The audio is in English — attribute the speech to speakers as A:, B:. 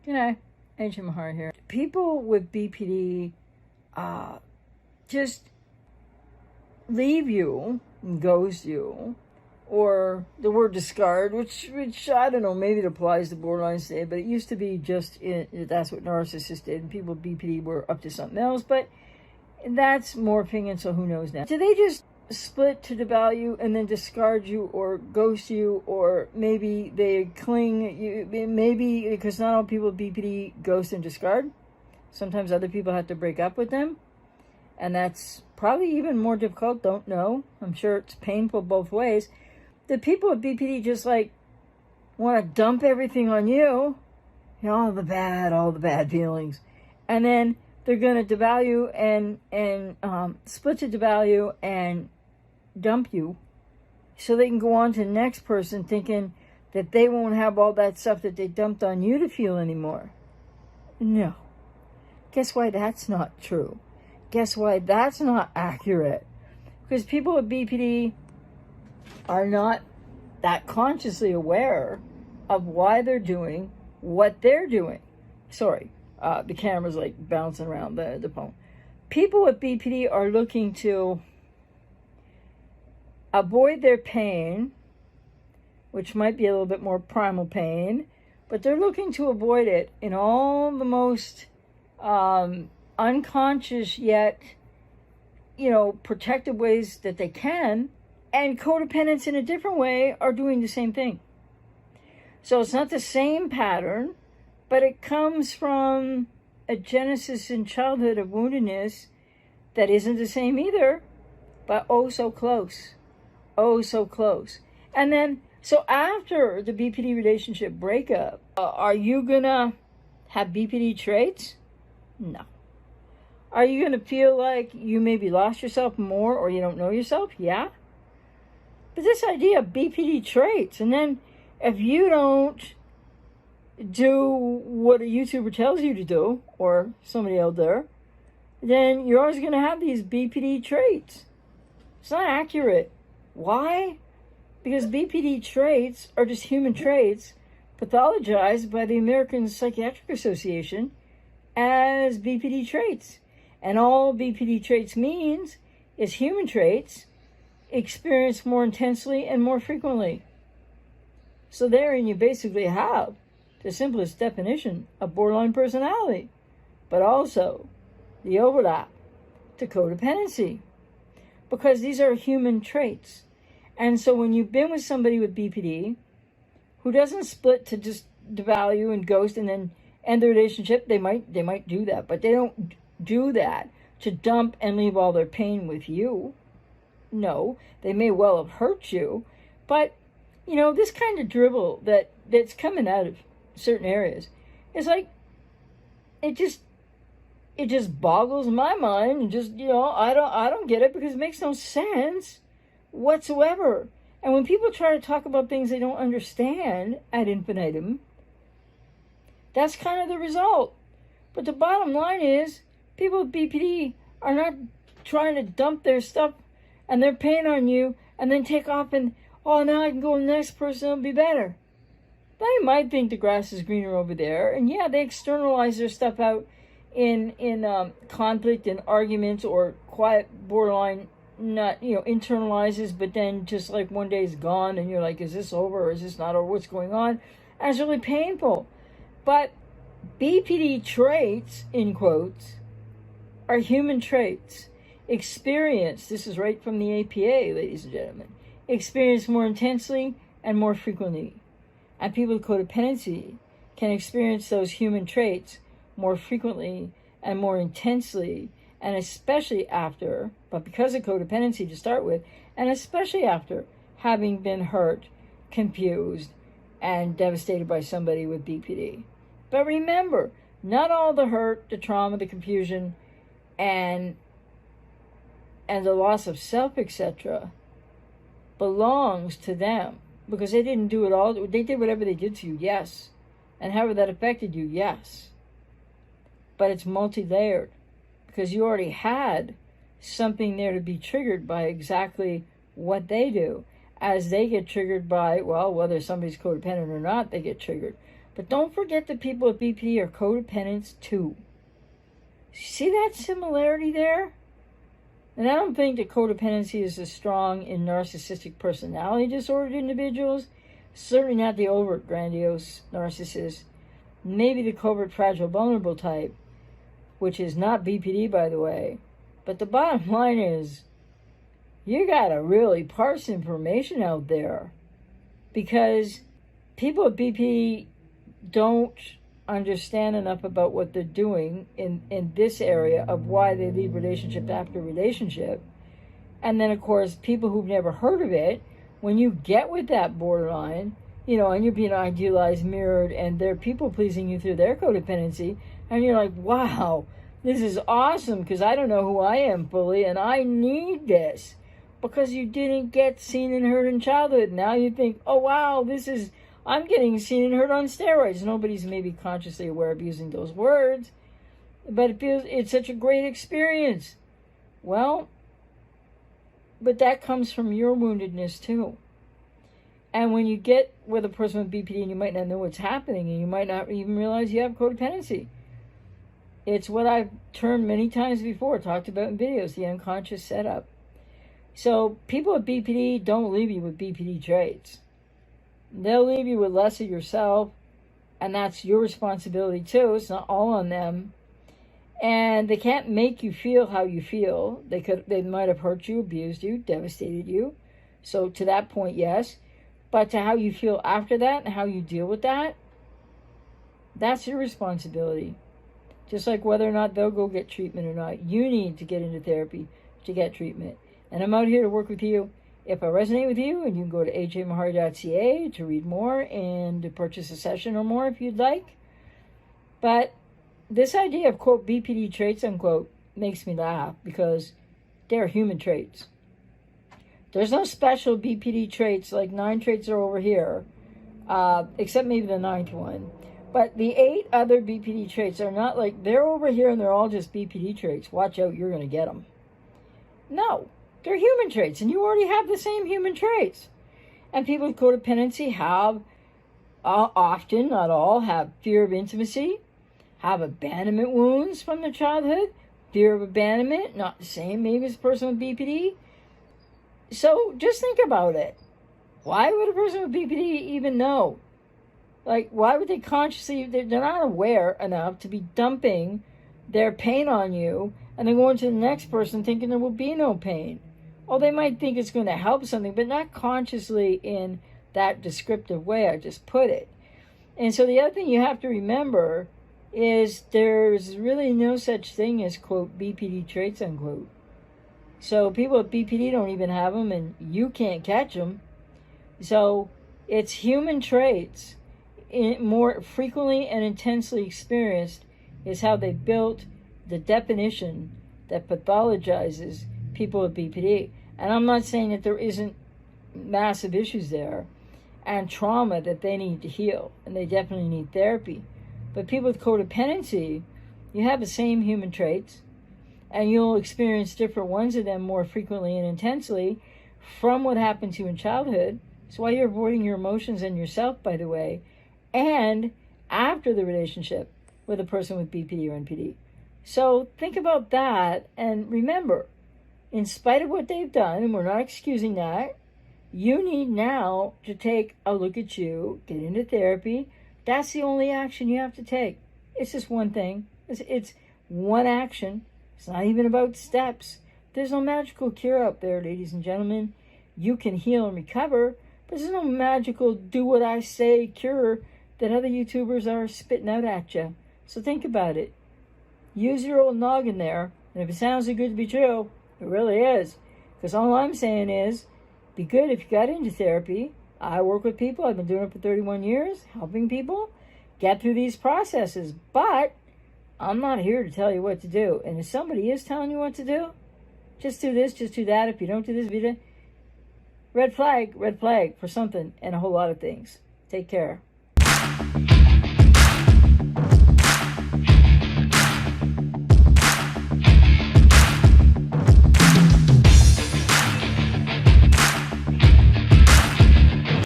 A: You know, Ancient Mahar here. People with BPD just leave you and ghost you, or the word discard, which I don't know, maybe it applies to borderline today, but it used to be just that's what narcissists did, and people with BPD were up to something else, but that's morphing, and so who knows now. Do they just split to devalue and then discard you or ghost you, or maybe they cling you, maybe because not all people with BPD ghost and discard. Sometimes other people have to break up with them, and that's probably even more difficult. Don't know. I'm sure it's painful both ways. The people with BPD just like want to dump everything on you, all the bad feelings, and then they're going to devalue and split to devalue and dump you, so they can go on to the next person thinking that they won't have all that stuff that they dumped on you to feel anymore. No. Guess why that's not true? Guess why that's not accurate? Because people with BPD are not that consciously aware of why they're doing what they're doing. Sorry, the camera's like bouncing around the phone. People with BPD are looking to avoid their pain, which might be a little bit more primal pain, but they're looking to avoid it in all the most unconscious yet, protective ways that they can. And codependents in a different way are doing the same thing. So it's not the same pattern, but it comes from a genesis in childhood of woundedness that isn't the same either, but oh so close. Oh so close. And then, so after the BPD relationship breakup, are you gonna have BPD traits? No. Are you gonna feel like you maybe lost yourself more, or you don't know yourself? Yeah. But this idea of BPD traits, and then if you don't do what a YouTuber tells you to do, or somebody out there, then you're always going to have these BPD traits. It's not accurate. Why? Because BPD traits are just human traits pathologized by the American Psychiatric Association as BPD traits. And all BPD traits means is human traits experienced more intensely and more frequently. So therein you basically have the simplest definition of borderline personality, but also the overlap to codependency, because these are human traits. And so when you've been with somebody with BPD who doesn't split to just devalue and ghost and then end the relationship, they might do that, but they don't do that to dump and leave all their pain with you. No, they may well have hurt you, but this kind of dribble that's coming out of certain areas is like, it just boggles my mind, and just I don't get it, because it makes no sense whatsoever. And when people try to talk about things they don't understand ad infinitum, that's kind of the result. But the bottom line is, people with BPD are not trying to dump their stuff and their pain on you and then take off and, now I can go to the next person, it'll be better. They might think the grass is greener over there, and yeah, they externalize their stuff out in conflict and arguments, or quiet borderline, not, internalizes, but then just like one day is gone and you're like, is this over or is this not over? What's going on? And it's really painful. But BPD traits, in quotes, are human traits. Experience, this is right from the APA, ladies and gentlemen, experience more intensely and more frequently. And people with codependency can experience those human traits more frequently and more intensely, and especially after, but because of codependency to start with, and especially after having been hurt, confused, and devastated by somebody with BPD. But remember, not all the hurt, the trauma, the confusion, and the loss of self, etc., belongs to them, because they didn't do it all. They did whatever they did to you, yes, and however that affected you, yes. But it's multi-layered, because you already had something there to be triggered by exactly what they do, as they get triggered by, whether somebody's codependent or not, they get triggered. But don't forget that people with BPD are codependents too. See that similarity there? And I don't think that codependency is as strong in narcissistic personality disordered individuals. Certainly not the overt grandiose narcissist. Maybe the covert fragile vulnerable type, which is not BPD, by the way. But the bottom line is, you gotta really parse information out there, because people with BPD don't understand enough about what they're doing in this area of why they leave relationship after relationship. And then, of course, people who've never heard of it, when you get with that borderline, and you're being idealized, mirrored, and they're people-pleasing you through their codependency, and you're like, wow, this is awesome, because I don't know who I am fully, and I need this, because you didn't get seen and heard in childhood. Now you think, oh, wow, I'm getting seen and heard on steroids. Nobody's maybe consciously aware of using those words, but it's such a great experience. Well, but that comes from your woundedness too. And when you get with a person with BPD, and you might not know what's happening, and you might not even realize you have codependency. It's what I've termed many times before, talked about in videos, the unconscious setup. So people with BPD don't leave you with BPD traits. They'll leave you with less of yourself, and that's your responsibility too. It's not all on them. And they can't make you feel how you feel. They might have hurt you, abused you, devastated you. So to that point, yes. But to how you feel after that and how you deal with that, that's your responsibility. Just like whether or not they'll go get treatment or not. You need to get into therapy to get treatment. And I'm out here to work with you. If I resonate with you, and you can go to ajmahari.ca to read more and to purchase a session or more if you'd like. But this idea of, quote, BPD traits, unquote, makes me laugh, because they're human traits. There's no special BPD traits, like 9 traits are over here, except maybe the 9th one. But the 8 other BPD traits are not like, they're over here and they're all just BPD traits. Watch out, you're going to get them. No. They're human traits, and you already have the same human traits. And people with codependency have, often, not all, have fear of intimacy, have abandonment wounds from their childhood, fear of abandonment, not the same maybe as a person with BPD. So just think about it. Why would a person with BPD even know? Like, why would they consciously, they're not aware enough to be dumping their pain on you, and then going to the next person thinking there will be no pain. Well, they might think it's going to help something, but not consciously in that descriptive way I just put it. And so the other thing you have to remember is there's really no such thing as, quote, BPD traits, unquote. So people with BPD don't even have them, and you can't catch them. So it's human traits, more frequently and intensely experienced, is how they built the definition that pathologizes people with BPD. And I'm not saying that there isn't massive issues there and trauma that they need to heal, and they definitely need therapy. But people with codependency, you have the same human traits, and you'll experience different ones of them more frequently and intensely from what happened to you in childhood. That's why you're avoiding your emotions and yourself, by the way, and after the relationship with a person with BPD or NPD. So think about that, and remember, in spite of what they've done, and we're not excusing that, you need now to take a look at you, get into therapy. That's the only action you have to take. It's just one thing. It's one action. It's not even about steps. There's no magical cure out there, ladies and gentlemen. You can heal and recover, but there's no magical do what I say cure that other YouTubers are spitting out at you. So think about it. Use your old noggin there, and if it sounds too good to be true, it really is. Because all I'm saying is, be good if you got into therapy. I work with people. I've been doing it for 31 years, helping people get through these processes. But I'm not here to tell you what to do. And if somebody is telling you what to do, just do this, just do that. If you don't do this, red flag for something and a whole lot of things. Take care.